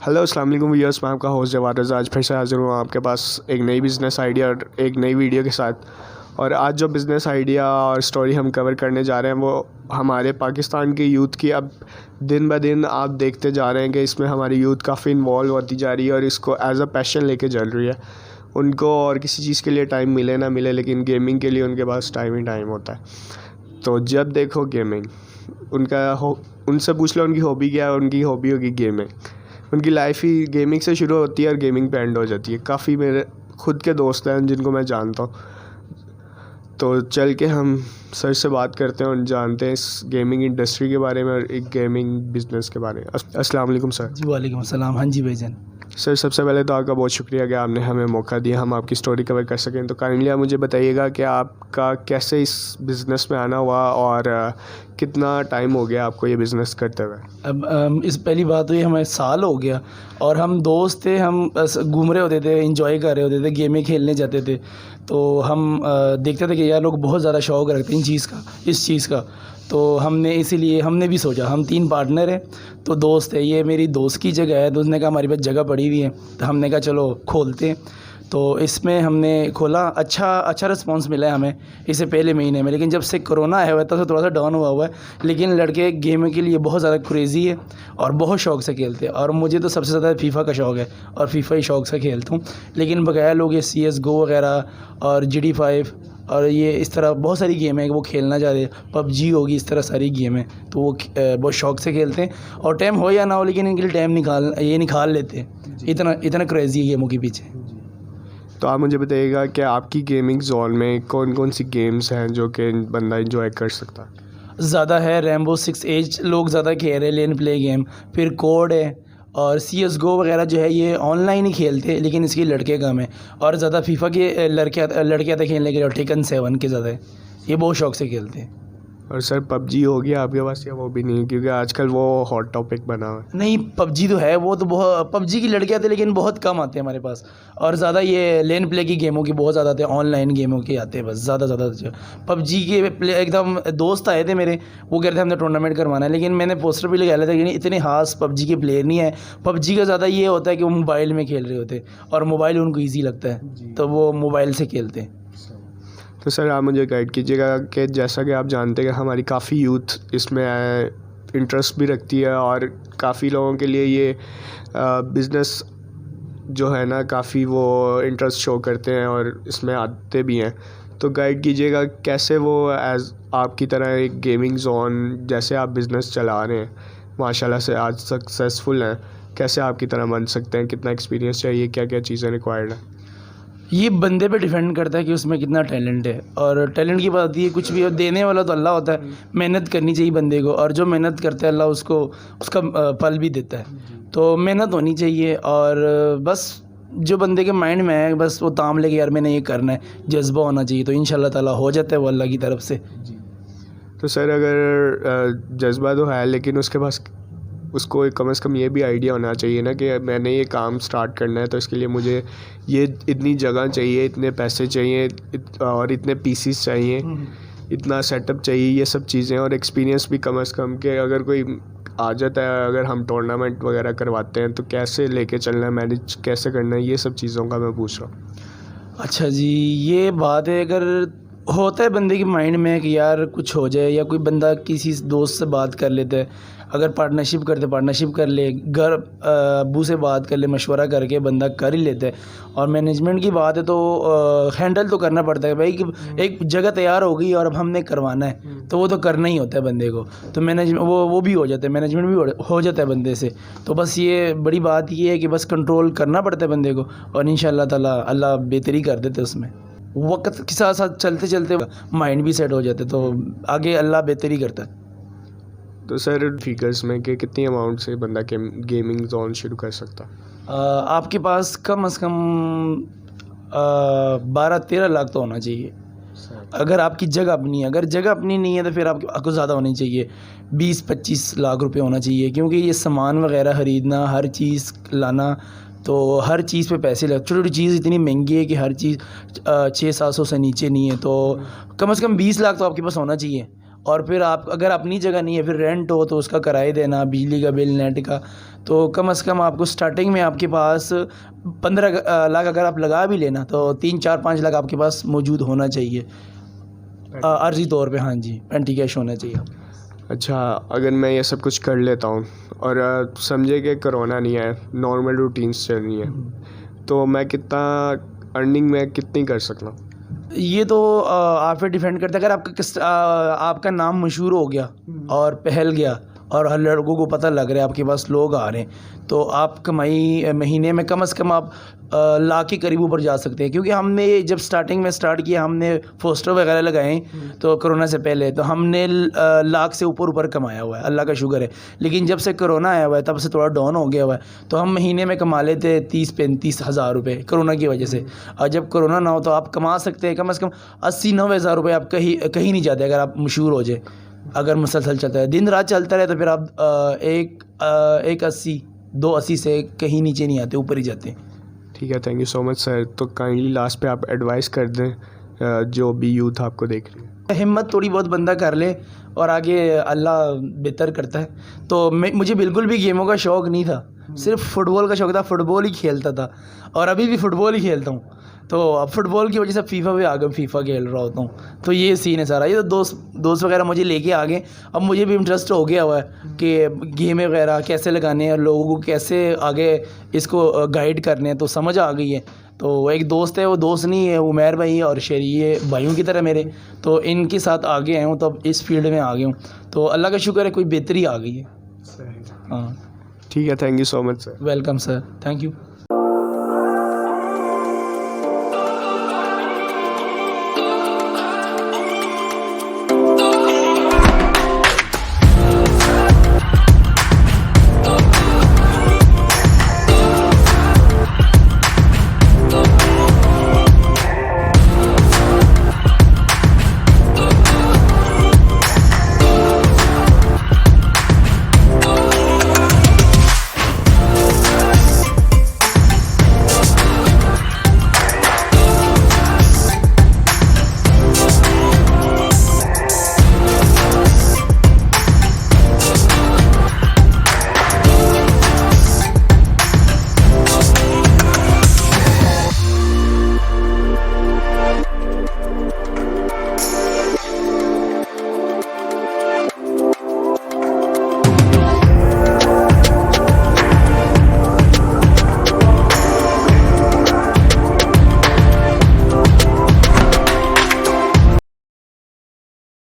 Hello अस्सलाम वालेकुम viewers, मैं आपका होस्ट जवाद रज़ा आज फिर से हाज़िर हूँ आपके पास एक नई बिज़नेस आइडिया और एक नई वीडियो के साथ। और आज जो बिज़नेस आइडिया और स्टोरी हम कवर करने जा रहे हैं वो हमारे पाकिस्तान के यूथ की। अब दिन ब दिन आप देखते जा रहे हैं कि इसमें हमारी यूथ काफ़ी इन्वॉल्व होती जा रही है और इसको एज अ पैशन लेके चल रही है। उनको और किसी चीज़ के लिए टाइम मिले ना मिले, लेकिन गेमिंग के लिए उनके पास टाइम ही टाइम होता है। तो जब देखो गेमिंग, उनसे पूछ लो उनकी हॉबी क्या है, उनकी हॉबी होगी गेमिंग। उनकी लाइफ ही गेमिंग से शुरू होती है और गेमिंग पे एंड हो जाती है। काफ़ी मेरे खुद के दोस्त हैं जिनको मैं जानता हूँ। तो चल के हम सर से बात करते हैं और जानते हैं इस गेमिंग इंडस्ट्री के बारे में और एक गेमिंग बिज़नेस के बारे में। अस्सलाम वालेकुम सर। जी वालेकुम अस्सलाम। हाँ जी भाईजान। सर सबसे पहले तो आपका बहुत शुक्रिया कि आपने हमें मौका दिया हम आपकी स्टोरी कवर कर सकें। तो काइंडली आप मुझे बताइएगा कि आपका कैसे इस बिज़नेस में आना हुआ और कितना टाइम हो गया आपको ये बिज़नेस करते हुए। अब इस पहली बात हुई, हमें साल हो गया और हम दोस्त थे, हम बस घूम रहे होते थे, एंजॉय कर रहे होते थे, गेमें खेलने जाते थे। तो हम देखते थे कि यार लोग बहुत ज़्यादा शौक़ रखते हैं इस चीज़ का। तो हमने भी सोचा, हम 3 पार्टनर हैं, तो दोस्त है, ये मेरी दोस्त की जगह है। तो उसने कहा हमारे पास जगह पड़ी हुई है, तो हमने कहा चलो खोलते हैं। तो इसमें हमने खोला, अच्छा रिस्पांस मिला है हमें इससे पहले महीने में। लेकिन जब से कोरोना आया हुआ है तब से थोड़ा सा डाउन हुआ है। लेकिन लड़के गेम के लिए बहुत ज़्यादा क्रेज़ी है और बहुत शौक़ से खेलते हैं। और मुझे तो सबसे ज़्यादा फीफा का शौक़ है और फीफा ही शौक़ से खेलता हूँ। लेकिन बकाया लोग ये CSGO वगैरह और GT5 और ये इस तरह बहुत सारी गेम है कि वो खेलना चाहते हैं। PUBG होगी, इस तरह सारी गेम है, तो वो बहुत शौक़ से खेलते हैं। और टाइम हो या ना हो, लेकिन इनके लिए टाइम निकाल लेते हैं। इतना क्रेज़ी है गेमों के पीछे। तो आप मुझे बताइएगा कि आपकी गेमिंग जोन में कौन कौन सी गेम्स हैं जो कि बंदा एंजॉय कर सकता है। ज़्यादा है Rainbow Six Siege, लोग ज़्यादा खेल रहे हैं, लेन प्ले गेम। फिर कोड है और CSGO वगैरह जो है ये ऑनलाइन ही खेलते हैं, लेकिन इसके लड़के कम है। और ज़्यादा फीफा के लड़के आते खेलने के लिए, और टेकन 7 के ज़्यादा है, ये बहुत शौक़ से खेलते हैं। और सर PUBG हो गया आपके पास या वो भी नहीं, क्योंकि आजकल वो हॉट टॉपिक बना हुआ है। नहीं, PUBG तो है, वो तो बहुत PUBG की लड़के आते हैं, लेकिन बहुत कम आते हैं हमारे पास। और ज़्यादा ये लेन प्ले की गेमों की बहुत ज़्यादा आते हैं, ऑनलाइन गेमों के आते हैं बस ज़्यादा। PUBG के प्ले एकदम दोस्त आए थे मेरे, वो कह रहे थे हमने टूर्नामेंट करवाना है, लेकिन मैंने पोस्टर भी लगा लिया था कि इतने खास PUBG के प्लेयर नहीं है। PUBG का ज़्यादा ये होता है कि वो मोबाइल में खेल रहे होते हैं और मोबाइल उनको ईजी लगता है, तो वो मोबाइल से खेलते हैं। तो सर आप मुझे गाइड कीजिएगा कि जैसा कि आप जानते हैं कि हमारी काफ़ी यूथ इसमें इंटरेस्ट भी रखती है और काफ़ी लोगों के लिए ये बिज़नेस जो है ना काफ़ी वो इंटरेस्ट शो करते हैं और इसमें आते भी हैं। तो गाइड कीजिएगा कैसे वो एज आपकी तरह एक गेमिंग जोन जैसे आप बिज़नेस चला रहे हैं, माशाल्लाह से आज सक्सेसफुल हैं, कैसे आपकी तरह बन सकते हैं, कितना एक्सपीरियंस चाहिए, क्या क्या चीज़ें रिक्वायर्ड हैं। ये बंदे पे डिपेंड करता है कि उसमें कितना टैलेंट है। और टैलेंट की बात ये कुछ भी हो, देने वाला तो अल्लाह होता है। मेहनत करनी चाहिए बंदे को, और जो मेहनत करता है अल्लाह उसको उसका फल भी देता है। तो मेहनत होनी चाहिए और बस जो बंदे के माइंड में है बस वो ताम लेके यार मैंने ये करना है, जज्बा होना चाहिए, तो इंशाल्लाह ताला हो जाता है वो अल्लाह की तरफ से। तो सर अगर जज्बा तो है, लेकिन उसके पास उसको कम से कम ये भी आइडिया होना चाहिए ना कि मैंने ये काम स्टार्ट करना है, तो इसके लिए मुझे ये इतनी जगह चाहिए, इतने पैसे चाहिए और इतने पीसीस चाहिए, इतना सेटअप चाहिए, ये सब चीज़ें। और एक्सपीरियंस भी कम से कम कि अगर कोई आ जाता है, अगर हम टूर्नामेंट वगैरह करवाते हैं तो कैसे लेके चलना है, मैनेज कैसे करना है, ये सब चीज़ों का मैं पूछ रहा हूँ। अच्छा जी, ये बात है, अगर होता है बंदे के माइंड में कि यार कुछ हो जाए, या कोई बंदा किसी दोस्त से बात कर लेता है, अगर पार्टनरशिप कर ले, घर अब्बू से बात कर ले, मशवरा करके बंदा कर ही लेता है। और मैनेजमेंट की बात है तो हैंडल तो करना पड़ता है भाई कि एक जगह तैयार हो गई और अब हमने करवाना है, तो वो तो करना ही होता है बंदे को। तो मैनेजमेंट वो भी हो जाता है, मैनेजमेंट भी हो जाता है बंदे से। तो बस ये बड़ी बात ये है कि बस कंट्रोल करना पड़ता है बंदे को, और इंशाल्लाह ताला अल्लाह बेहतरी कर देते उसमें। वक्त के साथ साथ चलते चलते माइंड भी सेट हो जाते, तो आगे अल्लाह बेहतरी करता है। तो सर फिगर्स में कि कितनी अमाउंट से बंदा गेमिंग जोन शुरू कर सकता। आपके पास कम से कम 12-13 लाख तो होना चाहिए, अगर आपकी जगह अपनी है। अगर जगह अपनी नहीं है तो फिर आपको ज़्यादा होनी चाहिए, 20-25 लाख रुपए होना चाहिए, क्योंकि ये सामान वगैरह ख़रीदना, हर चीज़ लाना, तो हर चीज़ पे पैसे लग। छोटी छोटी चीज़ इतनी महंगी है कि हर चीज़ 600-700 से नीचे नहीं है, तो कम से कम 20 लाख तो आपके पास होना चाहिए। और फिर आप अगर अपनी जगह नहीं है, फिर रेंट हो तो उसका किराया देना, बिजली का बिल, नेट का, तो कम से कम आपको स्टार्टिंग में आपके पास 15 लाख अगर आप लगा भी लेना तो 3-4-5 लाख आपके पास मौजूद होना चाहिए अर्जी तौर पे। हाँ जी, पेंटी कैश होना चाहिए। अच्छा, अगर मैं ये सब कुछ कर लेता हूँ और समझे कि कोरोना नहीं है, नॉर्मल रूटीन्स चल रही हैं, तो मैं कितना अर्निंग में कितनी कर सकता हूँ? ये तो आप पे डिपेंड करता है। अगर आपका नाम मशहूर हो गया और फैल गया और हर लड़कों को पता लग रहा है, आपके पास लोग आ रहे हैं, तो आप कमाई महीने में कम से कम आप लाख के करीब ऊपर जा सकते हैं। क्योंकि हमने जब स्टार्टिंग में स्टार्ट किया, हमने पोस्टर वगैरह लगाए तो कोरोना से पहले, तो हमने लाख से ऊपर कमाया हुआ है, अल्लाह का शुक्र है। लेकिन जब से कोरोना आया हुआ है तब से थोड़ा डाउन हो गया हुआ है, तो हम महीने में कमा लेते 30-35 हज़ार रुपये कोरोना की वजह से। और जब कोरोना ना हो तो आप कमा सकते हैं कम से कम 80-90 हज़ार रुपये। आप कहीं नहीं जाते अगर आप मशहूर हो जाए। अगर मुसलसल चलता है, दिन रात चलता रहे, तो फिर आप 180-280 से कहीं नीचे नहीं आते, ऊपर ही जाते हैं। ठीक है, thank you so much sir. तो काइंडली लास्ट पे आप एडवाइस कर दें जो भी यूथ आपको देख रही है। हिम्मत थोड़ी बहुत बंदा कर ले और आगे अल्लाह बेहतर करता है। तो मुझे बिल्कुल भी गेमों का शौक़ नहीं था, सिर्फ फुटबॉल का शौक़ था, फुटबॉल ही खेलता था और अभी भी फुटबॉल ही खेलता हूँ। तो अब फुटबॉल की वजह से फीफा पे आ गया, फीफा खेल रहा होता हूँ। तो ये सीन है सारा। ये तो दोस्त वगैरह मुझे लेके आ गए। अब मुझे भी इंटरेस्ट हो गया हुआ है कि गेम वगैरह कैसे लगाने हैं, लोगों को कैसे आगे इसको गाइड करने हैं, तो समझ आ गई है। तो एक दोस्त है, वो दोस्त नहीं है, उमैर भाई और शरीय भाइयों की तरह मेरे, तो इनके साथ आगे आए हूँ, तो अब इस फील्ड में आ गया हूँ। तो अल्लाह का शुक्र है, कोई बेहतरी आ गई है। हाँ, ठीक है, thank you so much sir. Welcome sir, thank you.